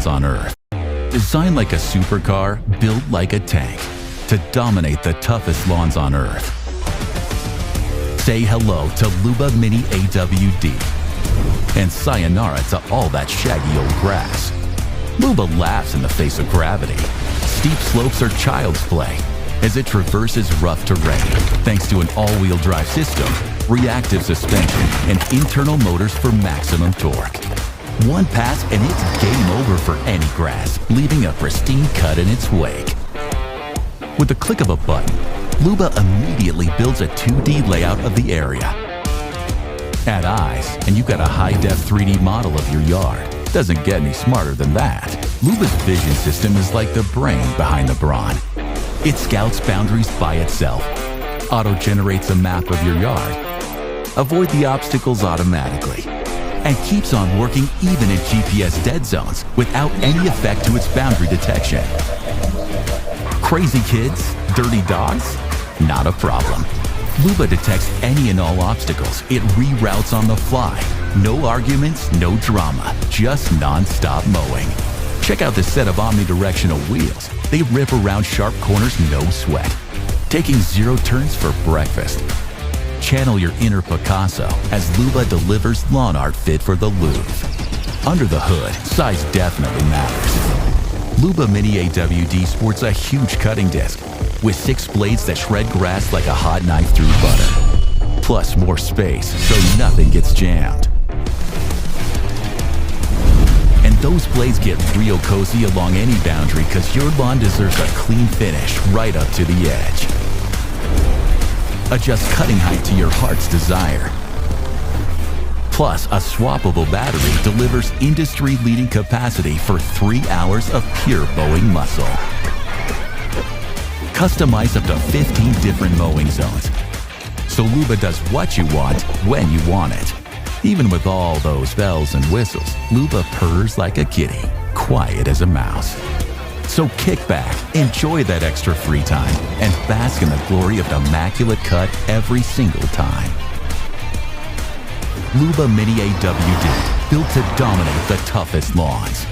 lawns on Earth. Designed like a supercar, built like a tank, to dominate the toughest lawns on Earth. Say hello to Luba Mini AWD, and sayonara to all that shaggy old grass. Luba laughs in the face of gravity. Steep slopes are child's play as it traverses rough terrain thanks to an all-wheel drive system, reactive suspension, and internal motors for maximum torque. One pass and it's game over for any grass, leaving a pristine cut in its wake. With the click of a button, Luba immediately builds a 2D layout of the area. Add eyes, and you've got a high-def 3D model of your yard. Doesn't get any smarter than that. Luba's vision system is like the brain behind the brawn. It scouts boundaries by itself, auto-generates a map of your yard, avoid the obstacles automatically, and keeps on working even in GPS dead zones without any effect to its boundary detection. Crazy kids? Dirty dogs? Not a problem. Luba detects any and all obstacles. It reroutes on the fly. No arguments, no drama, just non-stop mowing. Check out this set of omnidirectional wheels. They rip around sharp corners, no sweat. Taking 0 turns for breakfast. Channel your inner Picasso as Luba delivers lawn art fit for the Louvre. Under the hood, size definitely matters. Luba Mini AWD sports a huge cutting disc with 6 blades that shred grass like a hot knife through butter. Plus more space so nothing gets jammed. And those blades get real cozy along any boundary because your lawn deserves a clean finish right up to the edge. Adjust cutting height to your heart's desire. Plus, a swappable battery delivers industry-leading capacity for 3 hours of pure mowing muscle. Customize up to 15 different mowing zones. So Luba does what you want, when you want it. Even with all those bells and whistles, Luba purrs like a kitty, quiet as a mouse. So kick back, enjoy that extra free time, and bask in the glory of an immaculate cut every single time. Luba Mini AWD, built to dominate the toughest lawns.